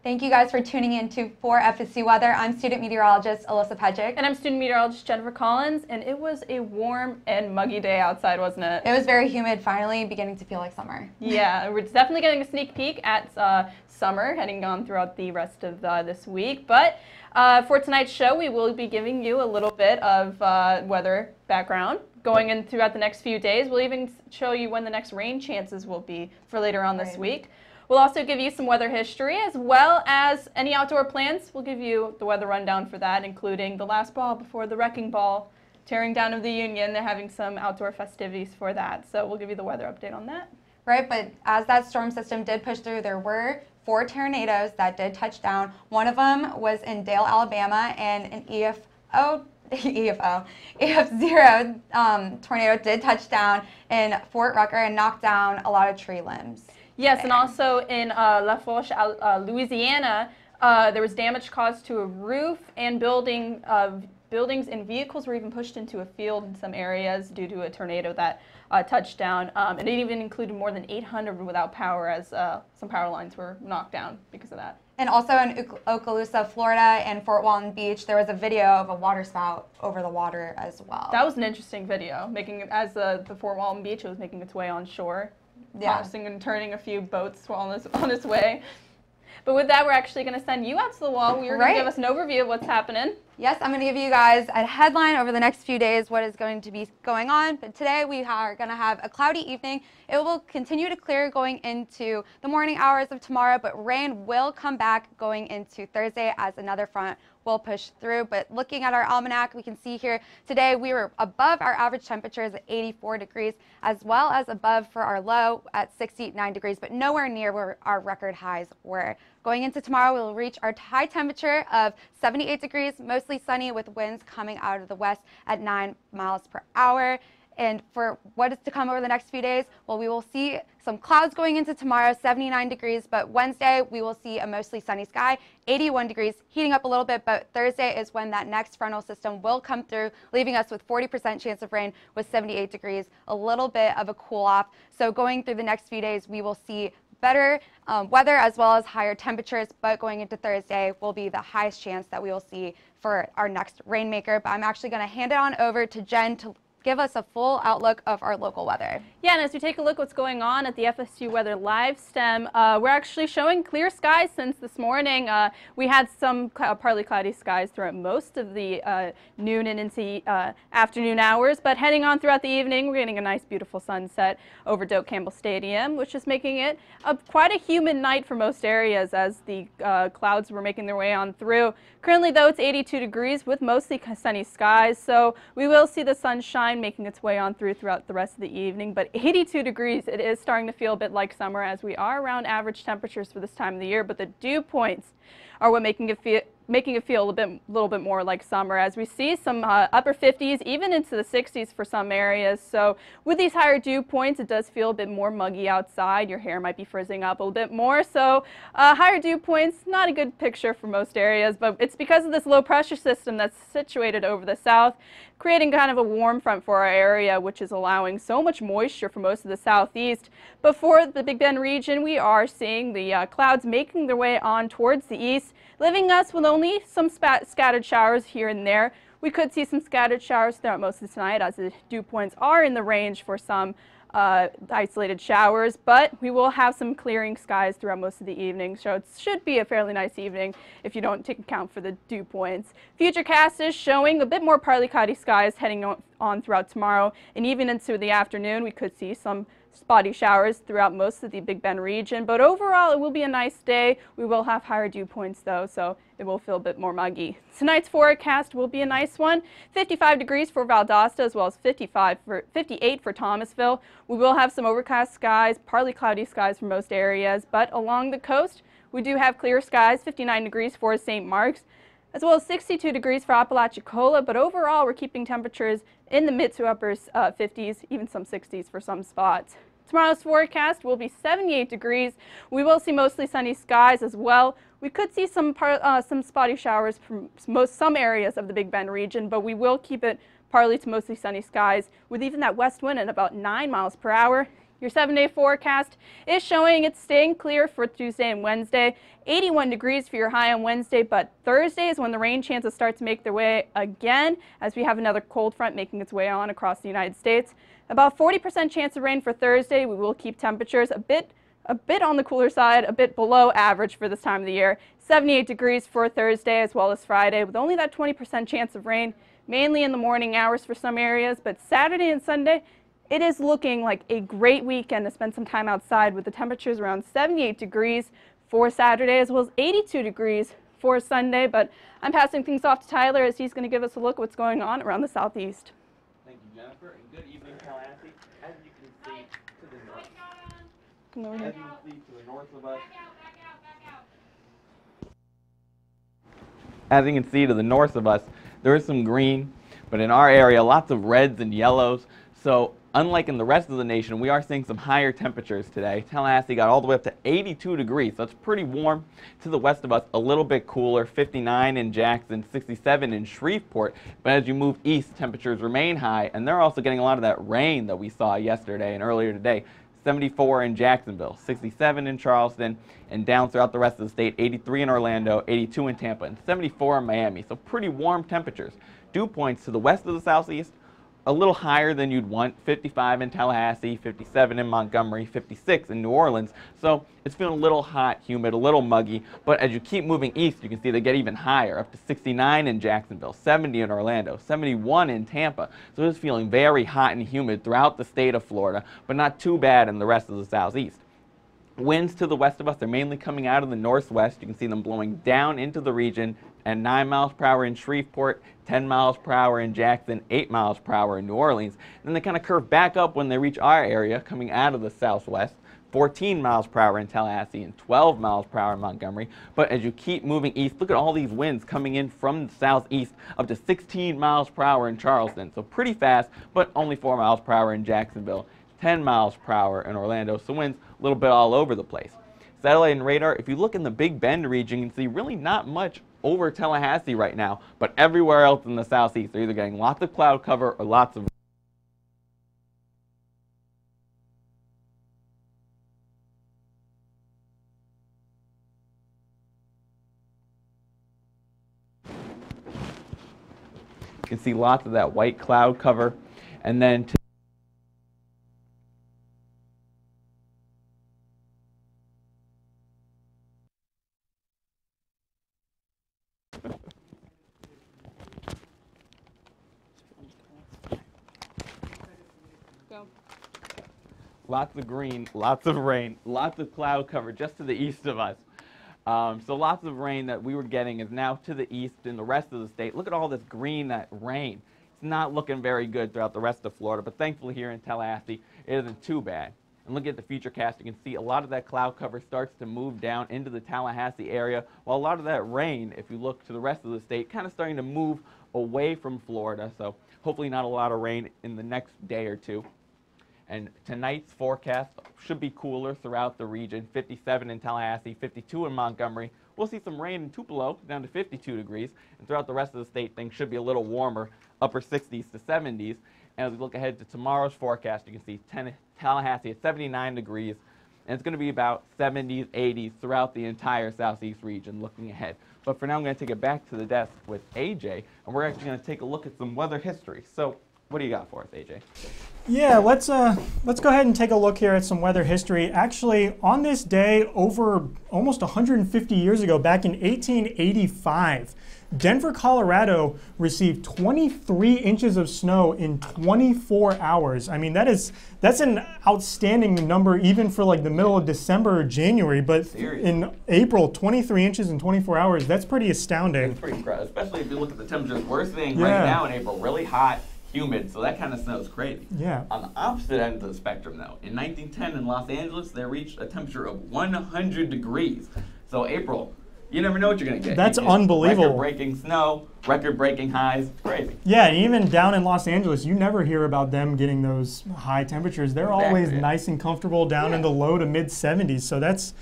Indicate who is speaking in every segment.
Speaker 1: Thank you guys for tuning in to For FSU Weather. I'm student meteorologist Alyssa Pedgic.
Speaker 2: And I'm student meteorologist Jennifer Collins, and it was a warm and muggy day outside, wasn't it?
Speaker 1: It was very humid, finally beginning to feel like summer.
Speaker 2: Yeah, we're definitely getting a sneak peek at summer heading on throughout the rest of this week. But for tonight's show, we will be giving you a little bit of weather background going in throughout the next few days. We'll even show you when the next rain chances will be for later on this week. We'll also give you some weather history as well as any outdoor plans. We'll give you the weather rundown for that, including the last ball before the wrecking ball, tearing down of the Union. They're having some outdoor festivities for that. So we'll give you the weather update on that.
Speaker 1: Right, but as that storm system did push through, there were 4 tornadoes that did touch down. One of them was in Dale, Alabama, and an EF0 tornado did touch down in Fort Rucker and knocked down a lot of tree limbs.
Speaker 2: Yes, and also in La Fourche, Louisiana, there was damage caused to a roof and buildings, and vehicles were even pushed into a field in some areas due to a tornado that touched down. And it even included more than 800 without power, as some power lines were knocked down because of that.
Speaker 1: And also in Okaloosa, Florida, and Fort Walton Beach, there was a video of a water spout over the water as well.
Speaker 2: That was an interesting video, making it, as the Fort Walton Beach was making its way on shore.
Speaker 1: Yeah.
Speaker 2: Tossing and turning a few boats on its way. But with that, we're actually going to send you out to the wall. You're going to give us an overview of what's happening. Yes,
Speaker 1: I'm going to give you guys a headline over the next few days, what is going to be going on. But today we are going to have a cloudy evening. It will continue to clear going into the morning hours of tomorrow, but rain will come back going into Thursday as another front will push through. But looking at our almanac, we can see here today we were above our average temperatures at 84 degrees, as well as above for our low at 69 degrees, but nowhere near where our record highs were. Going into tomorrow, we'll reach our high temperature of 78 degrees, mostly sunny with winds coming out of the west at 9 miles per hour. And for what is to come over the next few days, well, we will see some clouds going into tomorrow, 79 degrees, but Wednesday we will see a mostly sunny sky, 81 degrees, heating up a little bit, but Thursday is when that next frontal system will come through, leaving us with 40% chance of rain with 78 degrees, a little bit of a cool off. So going through the next few days, we will see better weather as well as higher temperatures, but going into Thursday will be the highest chance that we will see for our next rainmaker. But I'm actually going to hand it on over to Jen to give us a full outlook of our local weather.
Speaker 2: Yeah, and as we take a look what's going on at the FSU Weather Live Stem, we're actually showing clear skies since this morning. We had some partly cloudy skies throughout most of the noon and into afternoon hours, but heading on throughout the evening, we're getting a nice beautiful sunset over Doak Campbell Stadium, which is making it quite a humid night for most areas as the clouds were making their way on through. Currently, though, it's 82 degrees with mostly sunny skies, so we will see the sunshine making its way on throughout the rest of the evening. But 82 degrees, it is starting to feel a bit like summer as we are around average temperatures for this time of the year, but the dew points are what making it feel a little bit more like summer, as we see some upper 50s, even into the 60s for some areas. So with these higher dew points, it does feel a bit more muggy outside. Your hair might be frizzing up a little bit more. So higher dew points, not a good picture for most areas, but it's because of this low pressure system that's situated over the south, creating kind of a warm front for our area, which is allowing so much moisture for most of the southeast. But for the Big Bend region, we are seeing the clouds making their way on towards the east, leaving us with only some scattered showers here and there. We could see some scattered showers throughout most of tonight, as the dew points are in the range for some isolated showers, but we will have some clearing skies throughout most of the evening, so it should be a fairly nice evening if you don't take account for the dew points. Futurecast is showing a bit more partly cloudy skies heading on throughout tomorrow, and even into the afternoon we could see some spotty showers throughout most of the Big Bend region, but overall it will be a nice day. We will have higher dew points though, so it will feel a bit more muggy. Tonight's forecast will be a nice one. 55 degrees for Valdosta, as well as 58 for Thomasville. We will have some overcast skies, partly cloudy skies for most areas, but along the coast we do have clear skies, 59 degrees for St. Mark's, as well as 62 degrees for Apalachicola, but overall we're keeping temperatures in the mid to upper 50s, even some 60s for some spots. Tomorrow's forecast will be 78 degrees. We will see mostly sunny skies as well. We could see some spotty showers from some areas of the Big Bend region, but we will keep it partly to mostly sunny skies with even that west wind at about 9 miles per hour, Your 7-day forecast is showing it's staying clear for Tuesday and Wednesday. 81 degrees for your high on Wednesday, but Thursday is when the rain chances start to make their way again as we have another cold front making its way on across the United States. About 40% chance of rain for Thursday. We will keep temperatures a bit on the cooler side, a bit below average for this time of the year. 78 degrees for Thursday as well as Friday with only that 20% chance of rain, mainly in the morning hours for some areas, but Saturday and Sunday, it is looking like a great weekend to spend some time outside with the temperatures around 78 degrees for Saturday as well as 82 degrees for Sunday. But I'm passing things off to Tyler as he's going to give us a look at what's going on around the southeast.
Speaker 3: Thank you, Jennifer, and good evening, Tallahassee. As you can see to the north, of us, as you can see to the north of us, there is some green, but in our area, lots of reds and yellows. So unlike in the rest of the nation, we are seeing some higher temperatures today. Tallahassee got all the way up to 82 degrees. That's pretty warm. To the west of us, a little bit cooler, 59 in Jackson, 67 in Shreveport. But as you move east, temperatures remain high, and they're also getting a lot of that rain that we saw yesterday and earlier today. 74 in Jacksonville, 67 in Charleston, and down throughout the rest of the state, 83 in Orlando, 82 in Tampa, and 74 in Miami. So pretty warm temperatures. Dew points to the west of the southeast, a little higher than you'd want, 55 in Tallahassee, 57 in Montgomery, 56 in New Orleans. So it's feeling a little hot, humid, a little muggy, but as you keep moving east, you can see they get even higher, up to 69 in Jacksonville, 70 in Orlando, 71 in Tampa. So it's feeling very hot and humid throughout the state of Florida, but not too bad in the rest of the southeast. Winds to the west of us are mainly coming out of the northwest. You can see them blowing down into the region at 9 miles per hour in Shreveport, 10 miles per hour in Jackson, 8 miles per hour in New Orleans. Then they kind of curve back up when they reach our area coming out of the southwest. 14 miles per hour in Tallahassee and 12 miles per hour in Montgomery. But as you keep moving east, look at all these winds coming in from the southeast up to 16 miles per hour in Charleston. So pretty fast, but only 4 miles per hour in Jacksonville, 10 miles per hour in Orlando. So winds a little bit all over the place. Satellite and radar, if you look in the Big Bend region, you can see really not much over Tallahassee right now, but everywhere else in the southeast, they're either getting lots of cloud cover or lots of you can see lots of that white cloud cover. And then lots of green, lots of rain, lots of cloud cover just to the east of us. So lots of rain that we were getting is now to the east in the rest of the state. Look at all this green, that rain. It's not looking very good throughout the rest of Florida, but thankfully here in Tallahassee, it isn't too bad. And looking at the futurecast, you can see a lot of that cloud cover starts to move down into the Tallahassee area, while a lot of that rain, if you look to the rest of the state, kind of starting to move away from Florida. So hopefully not a lot of rain in the next day or two. And tonight's forecast should be cooler throughout the region, 57 in Tallahassee, 52 in Montgomery. We'll see some rain in Tupelo, down to 52 degrees. And throughout the rest of the state, things should be a little warmer, upper 60s to 70s. And as we look ahead to tomorrow's forecast, you can see Tallahassee at 79 degrees. And it's going to be about 70s, 80s throughout the entire southeast region looking ahead. But for now, I'm going to take it back to the desk with AJ, and we're actually going to take a look at some weather history. So what do you got for us, AJ?
Speaker 4: Yeah, let's go ahead and take a look here at some weather history. Actually, on this day, over almost 150 years ago, back in 1885, Denver, Colorado received 23 inches of snow in 24 hours. I mean, that's an outstanding number even for like the middle of December or January, but in April, 23 inches in 24 hours, that's pretty astounding.
Speaker 3: It's pretty incredible, especially if you look at the temperatures we're seeing right now in April, really hot, humid, so that kind of snow is crazy. Yeah. On the opposite end of the spectrum, though, in 1910 in Los Angeles, they reached a temperature of 100 degrees. So April, you never know what you're going to get.
Speaker 4: That's unbelievable.
Speaker 3: Record-breaking snow, record-breaking highs, crazy.
Speaker 4: Yeah, even down in Los Angeles, you never hear about them getting those high temperatures. They're always nice and comfortable down in the low to mid 70s. So that's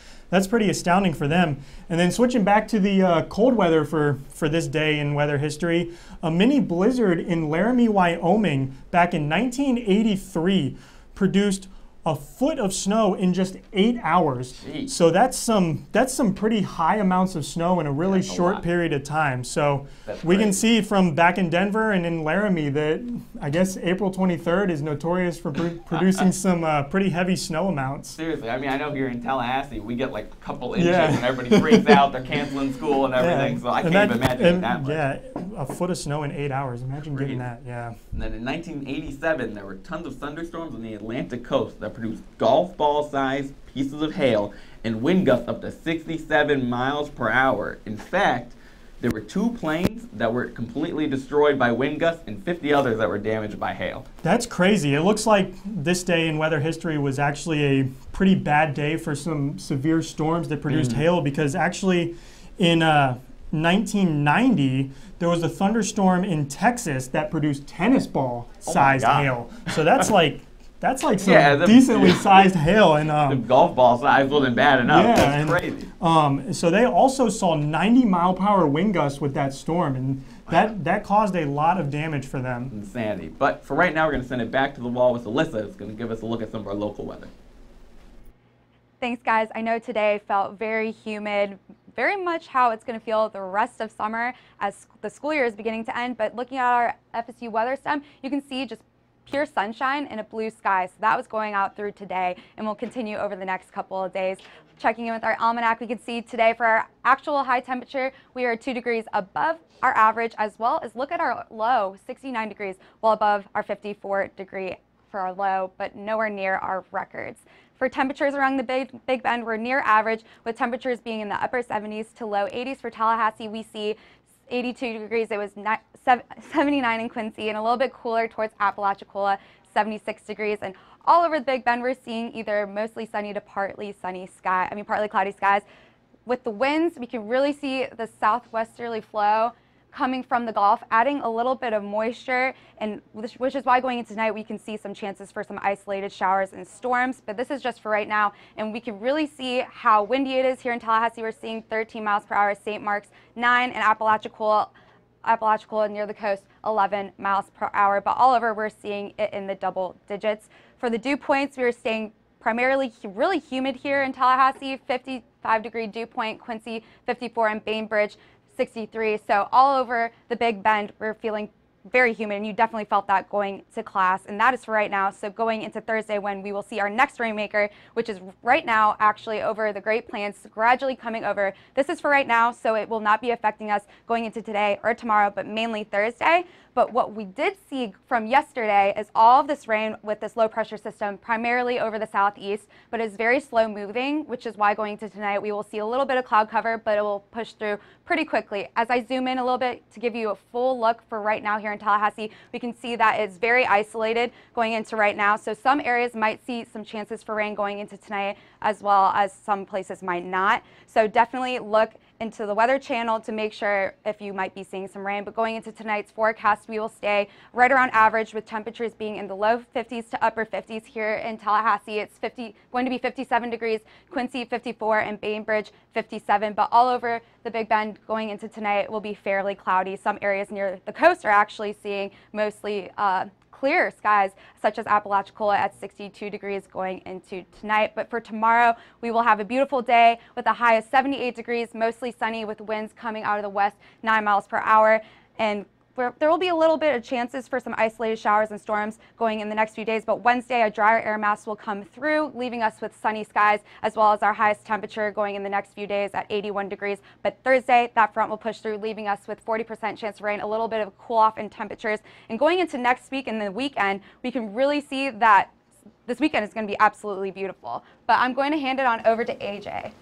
Speaker 4: pretty astounding for them. And then switching back to the cold weather for this day in weather history, a mini blizzard in Laramie, Wyoming back in 1983 produced a foot of snow in just 8 hours.
Speaker 3: Jeez.
Speaker 4: So that's some pretty high amounts of snow in a really short period of time. So we can see from back in Denver and in Laramie that I guess April 23rd is notorious for producing some pretty heavy snow amounts.
Speaker 3: Seriously, I mean, I know here in Tallahassee we get like a couple inches and everybody freaks out. They're canceling school and everything. So I can't even imagine that much.
Speaker 4: Yeah, a foot of snow in 8 hours. Imagine getting that. Yeah.
Speaker 3: And then in 1987, there were tons of thunderstorms on the Atlantic coast that produced golf ball sized pieces of hail and wind gusts up to 67 miles per hour. In fact, there were 2 planes that were completely destroyed by wind gusts and 50 others that were damaged by hail. That's
Speaker 4: crazy. It looks like this day in weather history was actually a pretty bad day for some severe storms that produced hail, because actually in 1990, there was a thunderstorm in Texas that produced tennis ball sized hail. So that's like some decently sized hail. And
Speaker 3: the golf ball size wasn't bad enough. Yeah, that's crazy.
Speaker 4: So they also saw 90-mile-per-hour wind gusts with that storm, and that caused a lot of damage for them.
Speaker 3: Insanity. But for right now, we're going to send it back to the wall with Alyssa. It's going to give us a look at some of our local weather.
Speaker 1: Thanks, guys. I know today felt very humid, very much how it's going to feel the rest of summer as the school year is beginning to end. But looking at our FSU weather stem, you can see just pure sunshine and a blue sky. So that was going out through today and will continue over the next couple of days. Checking in with our almanac, we can see today for our actual high temperature, we are 2 degrees above our average, as well as look at our low, 69 degrees, well above our 54 degree for our low, but nowhere near our records. For temperatures around the Big Bend, we're near average, with temperatures being in the upper 70s to low 80s. For Tallahassee, we see 82 degrees. It was 79 in Quincy, and a little bit cooler towards Apalachicola, 76 degrees. And all over the Big Bend, we're seeing either mostly sunny to partly cloudy skies. With the winds, we can really see the southwesterly flow coming from the Gulf, adding a little bit of moisture, and which is why going into tonight we can see some chances for some isolated showers and storms. But this is just for right now, and we can really see how windy it is here in Tallahassee. We're seeing 13 miles per hour, St. Mark's 9, and Apalachicola near the coast 11 miles per hour. But all over we're seeing it in the double digits. For the dew points, we are staying primarily really humid here in Tallahassee, 55-degree dew point, Quincy 54, and Bainbridge 63. So all over the Big Bend, we're feeling very humid, and you definitely felt that going to class, and that is for right now. So going into Thursday, when we will see our next rainmaker, which is right now actually over the Great Plains, gradually coming over. This is for right now, so it will not be affecting us going into today or tomorrow, but mainly Thursday. But what we did see from yesterday is all of this rain with this low pressure system primarily over the southeast, but it's very slow moving, which is why going to tonight we will see a little bit of cloud cover, but it will push through pretty quickly. As I zoom in a little bit to give you a full look for right now here in Tallahassee, we can see that it's very isolated going into right now. So some areas might see some chances for rain going into tonight, as well as some places might not. So definitely look into the Weather Channel to make sure if you might be seeing some rain. But going into tonight's forecast, we will stay right around average, with temperatures being in the low 50s to upper 50s. Here in Tallahassee, it's going to be 57 degrees, Quincy 54, and Bainbridge 57. But all over the Big Bend going into tonight will be fairly cloudy. Some areas near the coast are actually seeing mostly clear skies, such as Apalachicola at 62 degrees going into tonight. But for tomorrow, we will have a beautiful day with a high of 78 degrees, mostly sunny with winds coming out of the west 9 miles per hour. And there will be a little bit of chances for some isolated showers and storms going in the next few days, but Wednesday a drier air mass will come through, leaving us with sunny skies, as well as our highest temperature going in the next few days at 81 degrees. But Thursday, that front will push through, leaving us with 40% chance of rain, a little bit of a cool off in temperatures. And going into next week and the weekend, we can really see that this weekend is going to be absolutely beautiful. But I'm going to hand it on over to AJ.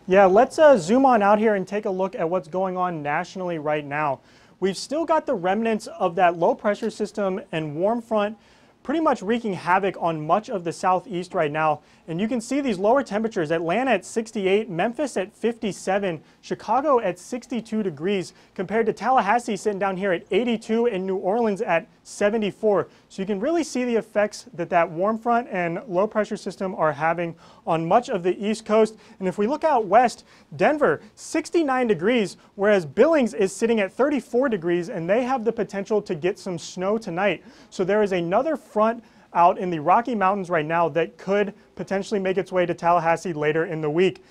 Speaker 4: Yeah, let's zoom on out here and take a look at what's going on nationally right now. We've still got the remnants of that low pressure system and warm front pretty much wreaking havoc on much of the southeast right now. And you can see these lower temperatures: Atlanta at 68, Memphis at 57, Chicago at 62 degrees, compared to Tallahassee sitting down here at 82 and New Orleans at 74. So you can really see the effects that that warm front and low pressure system are having on much of the East Coast. And if we look out west, Denver 69 degrees, whereas Billings is sitting at 34 degrees, and they have the potential to get some snow tonight. So there is another front out in the Rocky Mountains right now that could potentially make its way to Tallahassee later in the week.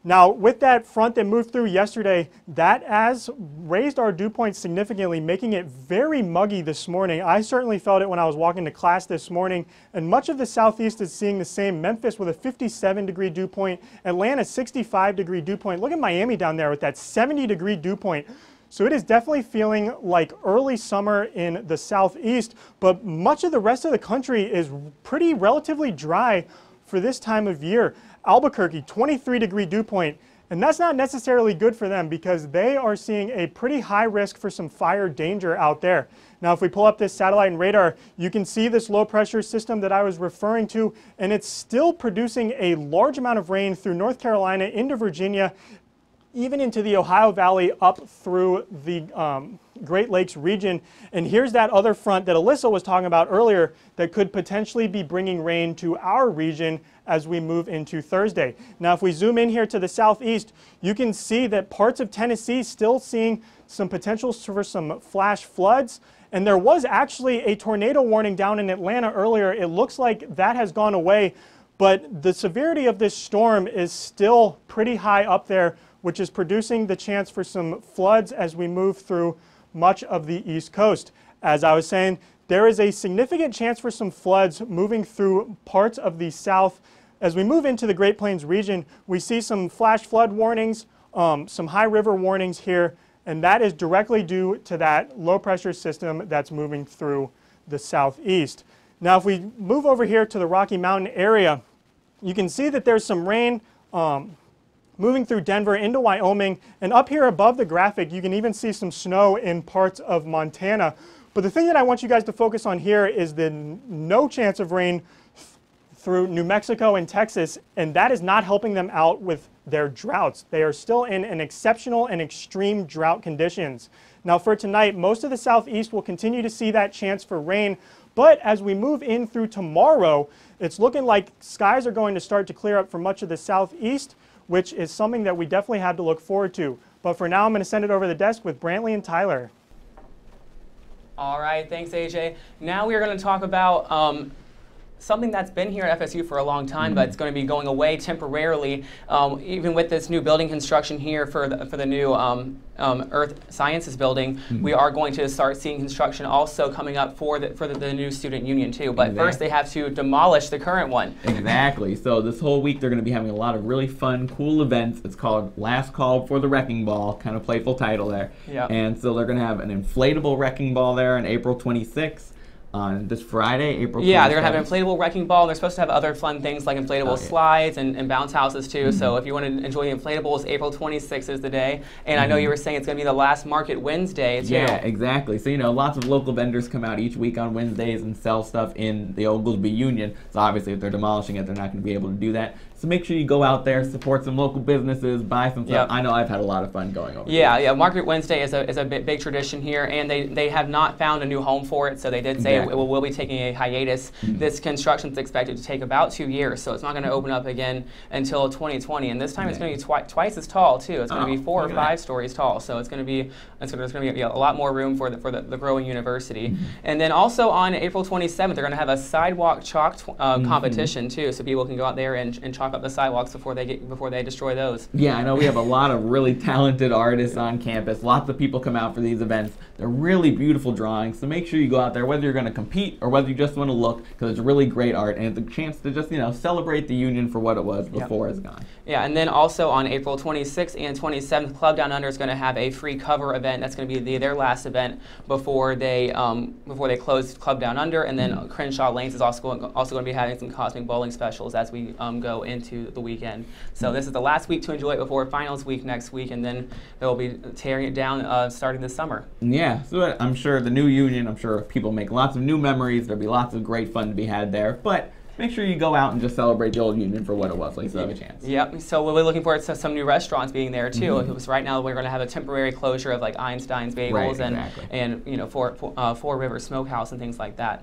Speaker 4: Now, with that front that moved through yesterday, that has raised our dew point significantly, making it very muggy this morning. I certainly felt it when I was walking to class this morning, and much of the southeast is seeing the same. Memphis with a 57-degree dew point, Atlanta 65-degree dew point. Look at Miami down there with that 70-degree dew point. So it is definitely feeling like early summer in the southeast, but much of the rest of the country is pretty relatively dry for this time of year. Albuquerque, 23-degree dew point, and that's not necessarily good for them because they are seeing a pretty high risk for some fire danger out there. Now, if we pull up this satellite and radar, you can see this low pressure system that I was referring to, and it's still producing a large amount of rain through North Carolina into Virginia, even into the Ohio Valley up through the Great Lakes region. And here's that other front that Alyssa was talking about earlier that could potentially be bringing rain to our region as we move into Thursday. Now, if we zoom in here to the southeast, you can see that parts of Tennessee still seeing some potential for some flash floods. And there was actually a tornado warning down in Atlanta earlier. It looks like that has gone away, but the severity of this storm is still pretty high up there, which is producing the chance for some floods as we move through much of the East Coast. As I was saying, there is a significant chance for some floods moving through parts of the South. As we move into the Great Plains region, we see some flash flood warnings, some high river warnings here, and that is directly due to that low pressure system that's moving through the southeast. Now, if we move over here to the Rocky Mountain area, you can see that there's some rain moving through Denver into Wyoming, and up here above the graphic you can even see some snow in parts of Montana. But the thing that I want you guys to focus on here is the no chance of rain through New Mexico and Texas, and that is not helping them out with their droughts. They are still in an exceptional and extreme drought conditions. Now, for tonight, most of the southeast will continue to see that chance for rain, but as we move in through tomorrow, it's looking like skies are going to start to clear up for much of the southeast, which is something that we definitely have to look forward to. But for now, I'm going to send it over the desk with Brantley and Tyler.
Speaker 5: All right, thanks, AJ. Now we are going to talk about something that's been here at FSU for a long time, but it's going to be going away temporarily, even with this new building construction here for the new Earth Sciences building. We are going to start seeing construction also coming up for the new student union too. But first, they have to demolish the current one.
Speaker 3: Exactly. So this whole week they're going to be having a lot of really fun, cool events. It's called Last Call for the Wrecking Ball, kind of playful title there. Yep. And so they're going to have an inflatable wrecking ball there on April 26th. On this Friday, April 27th.
Speaker 5: Yeah, they're going to have an inflatable wrecking ball. They're supposed to have other fun things like inflatable slides and bounce houses too. So if you want to enjoy the inflatables, April 26th is the day. And I know you were saying it's going to be the last Market Wednesday too.
Speaker 3: Yeah, exactly. So, you know, lots of local vendors come out each week on Wednesdays and sell stuff in the Oglesby Union. So obviously if they're demolishing it, they're not going to be able to do that. So make sure you go out there, support some local businesses, buy some stuff. I know I've had a lot of fun going over there.
Speaker 5: Yeah, Market Wednesday is a big tradition here, and they have not found a new home for it, so they did say we'll be taking a hiatus. This construction is expected to take about 2 years, so it's not going to open up again until 2020, and this time it's going to be twice as tall too. It's going to be 4 or 5 stories tall, so it's going to be there's going to be a lot more room for the growing university. And then also on April 27th, they're going to have a sidewalk chalk competition too, so people can go out there and chalk up the sidewalks before they destroy those.
Speaker 3: Yeah, I know we have a lot of really talented artists on campus. Lots of people come out for these events. They're really beautiful drawings, so make sure you go out there, whether you're going to compete or whether you just want to look, because it's really great art and it's a chance to just, you know, celebrate the union for what it was before it's gone.
Speaker 5: Yeah, and then also on April 26th and 27th, Club Down Under is going to have a free cover event. That's going to be their last event before they close Club Down Under, and then Crenshaw Lanes is also going to be having some cosmic bowling specials as we go into the weekend. So this is the last week to enjoy it before finals week next week, and then they'll be tearing it down starting this summer.
Speaker 3: Yeah, so I'm sure the new union, I'm sure people make lots of new memories. There'll be lots of great fun to be had there, but make sure you go out and just celebrate the old union for what it was. Like, so you have a chance.
Speaker 5: Yep. So we're looking forward to some new restaurants being there too. It was right now we're going to have a temporary closure of like Einstein's Bagels and you know Four Rivers Smokehouse and things like that.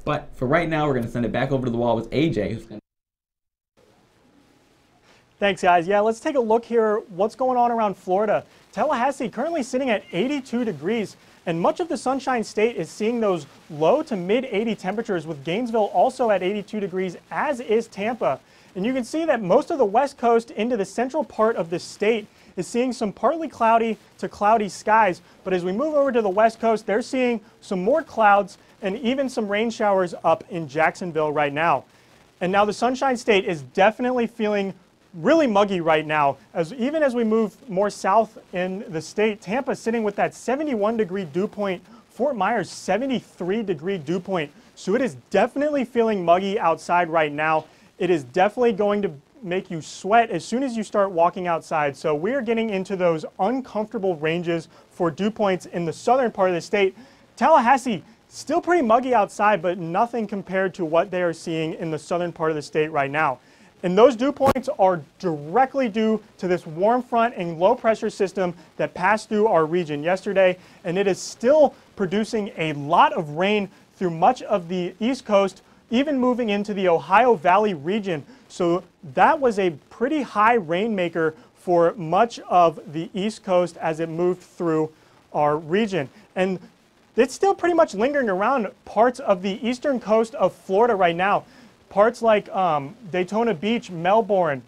Speaker 3: But for right now, we're going to send it back over to the wall with AJ, who's going to.
Speaker 4: Thanks, guys. Yeah, let's take a look here. What's going on around Florida? Tallahassee currently sitting at 82 degrees. And much of the Sunshine State is seeing those low to mid 80 temperatures, with Gainesville also at 82 degrees, as is Tampa. And you can see that most of the west coast into the central part of the state is seeing some partly cloudy to cloudy skies. But as we move over to the west coast, they're seeing some more clouds and even some rain showers up in Jacksonville right now. And now the Sunshine State is definitely feeling really muggy right now. Even as we move more south in the state, Tampa sitting with that 71-degree dew point, Fort Myers 73-degree dew point. So it is definitely feeling muggy outside right now. It is definitely going to make you sweat as soon as you start walking outside. So we are getting into those uncomfortable ranges for dew points in the southern part of the state. Tallahassee, still pretty muggy outside, but nothing compared to what they are seeing in the southern part of the state right now. And those dew points are directly due to this warm front and low pressure system that passed through our region yesterday, and it is still producing a lot of rain through much of the East Coast, even moving into the Ohio Valley region. So that was a pretty high rainmaker for much of the East Coast as it moved through our region. And it's still pretty much lingering around parts of the eastern coast of Florida right now. Parts like Daytona Beach, Melbourne,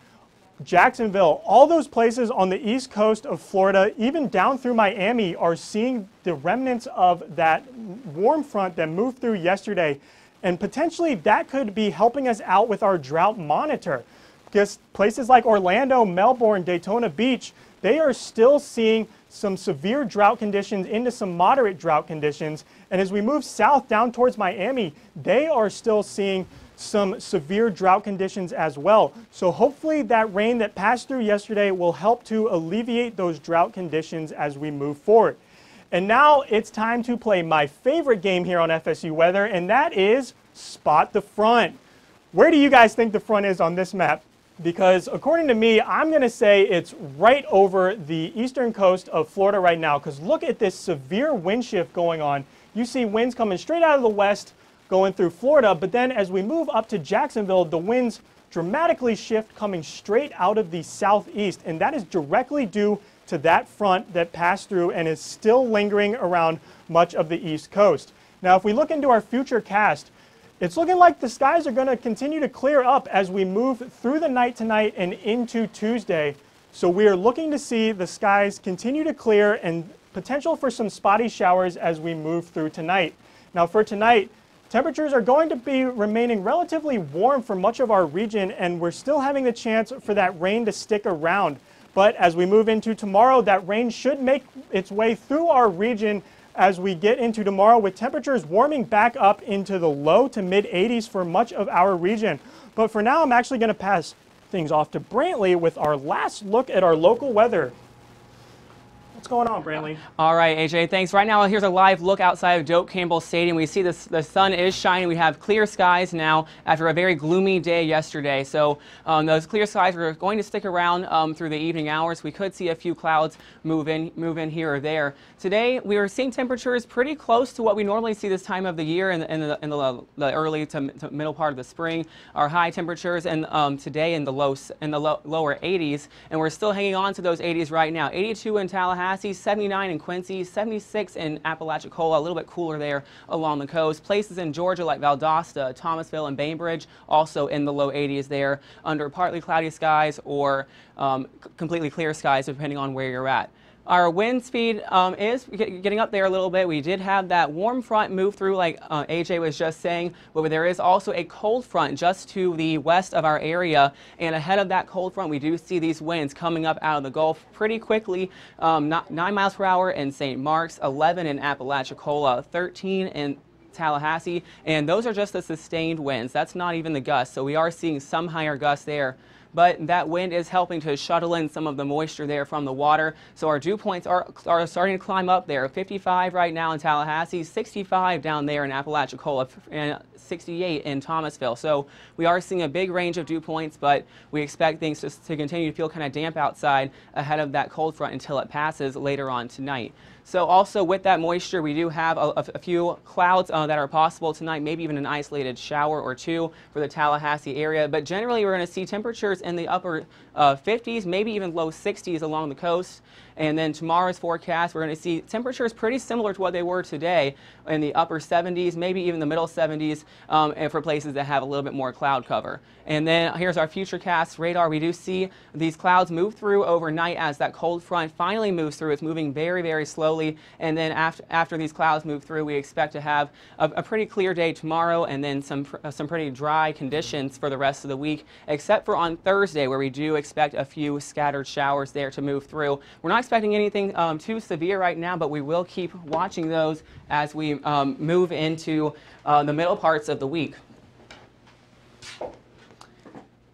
Speaker 4: Jacksonville, all those places on the east coast of Florida, even down through Miami, are seeing the remnants of that warm front that moved through yesterday. And potentially that could be helping us out with our drought monitor, because places like Orlando, Melbourne, Daytona Beach, they are still seeing some severe drought conditions into some moderate drought conditions. And as we move south down towards Miami, they are still seeing some severe drought conditions as well. So hopefully that rain that passed through yesterday will help to alleviate those drought conditions as we move forward. And now it's time to play my favorite game here on FSU Weather, and that is Spot the Front. Where do you guys think the front is on this map? Because according to me, I'm going to say it's right over the eastern coast of Florida right now, because look at this severe wind shift going on. You see winds coming straight out of the west going through Florida, but then as we move up to Jacksonville, the winds dramatically shift coming straight out of the southeast, and that is directly due to that front that passed through and is still lingering around much of the east coast. Now, if we look into our future cast, it's looking like the skies are going to continue to clear up as we move through the night tonight and into Tuesday. So we are looking to see the skies continue to clear and potential for some spotty showers as we move through tonight. Now for tonight, temperatures are going to be remaining relatively warm for much of our region, and we're still having the chance for that rain to stick around. But as we move into tomorrow, that rain should make its way through our region as we get into tomorrow, with temperatures warming back up into the low to mid 80s for much of our region. But for now, I'm actually going to pass things off to Brantley with our last look at our local weather. What's going on, Brantley?
Speaker 5: All right, AJ, thanks. Right now, here's a live look outside of Doak Campbell Stadium. We see the sun is shining. We have clear skies now after a very gloomy day yesterday. So those clear skies are going to stick around through the evening hours. We could see a few clouds move in here or there. Today, we are seeing temperatures pretty close to what we normally see this time of the year in the early to middle part of the spring. Our high temperatures and today in the lower 80s, and we're still hanging on to those 80s right now. 82 in Tallahassee, 79 in Quincy, 76 in Apalachicola, a little bit cooler there along the coast. Places in Georgia like Valdosta, Thomasville, and Bainbridge also in the low 80s there, under partly cloudy skies or completely clear skies depending on where you're at. Our wind speed is getting up there a little bit. We did have that warm front move through like AJ was just saying, but there is also a cold front just to the west of our area. And ahead of that cold front, we do see these winds coming up out of the Gulf pretty quickly. 9 miles per hour in St. Mark's, 11 in Apalachicola, 13 in Tallahassee. And those are just the sustained winds. That's not even the gusts. So we are seeing some higher gusts there. But that wind is helping to shuttle in some of the moisture there from the water. So our dew points are starting to climb up there. 55 right now in Tallahassee, 65 down there in Apalachicola, and 68 in Thomasville. So we are seeing a big range of dew points, but we expect things to continue to feel kind of damp outside ahead of that cold front until it passes later on tonight. So also with that moisture, we do have a few clouds that are possible tonight, maybe even an isolated shower or two for the Tallahassee area. But generally, we're going to see temperatures in the upper 50s, maybe even low 60s along the coast. And then tomorrow's forecast, we're going to see temperatures pretty similar to what they were today in the upper 70s, maybe even the middle 70s, and for places that have a little bit more cloud cover. And then here's our futurecast radar. We do see these clouds move through overnight as that cold front finally moves through. It's moving very, very slowly. And then after these clouds move through, we expect to have a pretty clear day tomorrow, and then some pretty dry conditions for the rest of the week, except for on Thursday, where we do expect a few scattered showers there to move through. We're not expecting anything too severe right now, but we will keep watching those as we move into the middle parts of the week.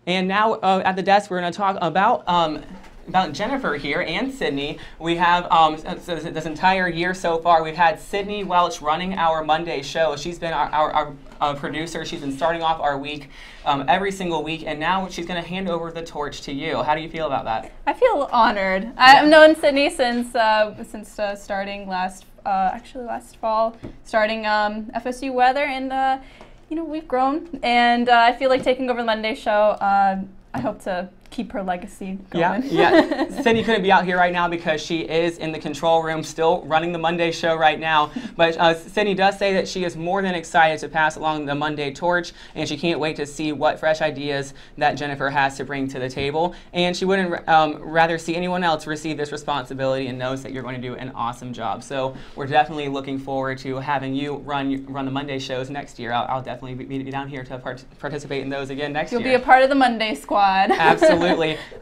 Speaker 5: And now at the desk, we're going to talk about Jennifer here and Sydney. We have this entire year so far, we've had Sydney Welch running our Monday show. She's been our producer. She's been starting off our week every single week, and now she's going to hand over the torch to you. How do you feel about that?
Speaker 2: I feel honored. I've known Sydney since starting last fall, starting FSU Weather, and we've grown, and I feel like taking over the Monday show, I hope to keep her legacy going.
Speaker 5: Yeah. Sydney couldn't be out here right now because she is in the control room still running the Monday show right now. But Sydney does say that she is more than excited to pass along the Monday torch, and she can't wait to see what fresh ideas that Jennifer has to bring to the table. And she wouldn't rather see anyone else receive this responsibility, and knows that you're going to do an awesome job. So we're definitely looking forward to having you run the Monday shows next year. I'll definitely be down here to participate in those again next year.
Speaker 2: You'll be a part of the Monday squad.
Speaker 5: Absolutely.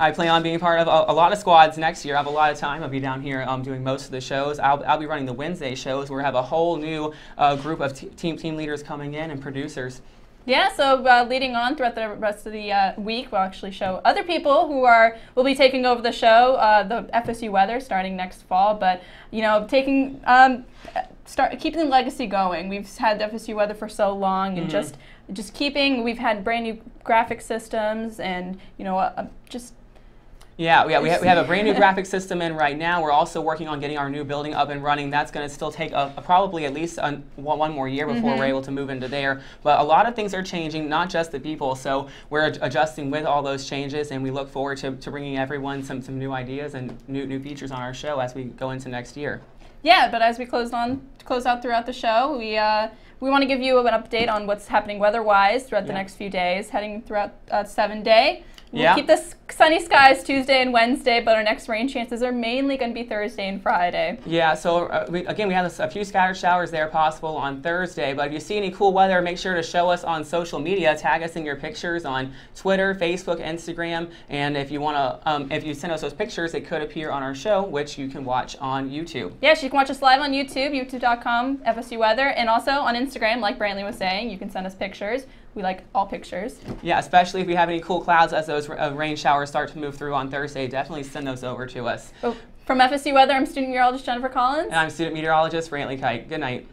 Speaker 5: I plan on being part of a lot of squads next year. I have a lot of time. I'll be down here doing most of the shows. I'll be running the Wednesday shows, where we have a whole new group of team leaders coming in, and producers.
Speaker 2: Yeah, so leading on throughout the rest of the week, we'll actually show other people who will be taking over the show, the FSU Weather, starting next fall. But keeping the legacy going. We've had the FSU Weather for so long, and just we've had brand new graphic systems, and
Speaker 5: Yeah, we have a brand new graphic system in right now. We're also working on getting our new building up and running. That's going to still take probably at least one more year before we're able to move into there. But a lot of things are changing, not just the people. So we're adjusting with all those changes, and we look forward to bringing everyone some new ideas and new features on our show as we go into next year.
Speaker 2: Yeah, but as we close out throughout the show, we want to give you an update on what's happening weather-wise throughout the next few days, heading throughout 7-day. We'll keep the sunny skies Tuesday and Wednesday, but our next rain chances are mainly going to be Thursday and Friday. Yeah, so we have a few scattered showers there possible on Thursday, but if you see any cool weather, make sure to show us on social media. Tag us in your pictures on Twitter, Facebook, Instagram, and if you want to, if you send us those pictures, it could appear on our show, which you can watch on YouTube. Yes, you can watch us live on YouTube, youtube.com, FSU Weather, and also on Instagram, like Brantley was saying. You can send us pictures. We like all pictures. Yeah, especially if we have any cool clouds as those rain showers start to move through on Thursday. Definitely send those over to us. From FSU Weather, I'm student meteorologist Jennifer Collins. And I'm student meteorologist Brantley Kite. Good night.